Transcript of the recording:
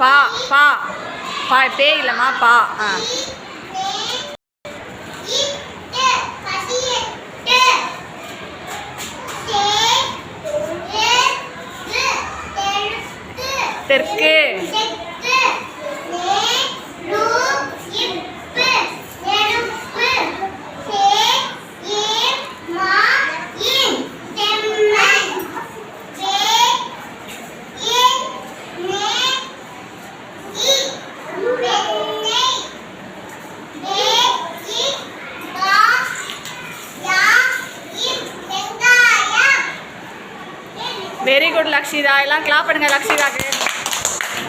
பா பா பா பே இல்லைம்மா பா. தெற்கு. Very good Lakshitha. எல்லாம் கிளாப் பண்ணுங்க லக்ஷிதாக்கு.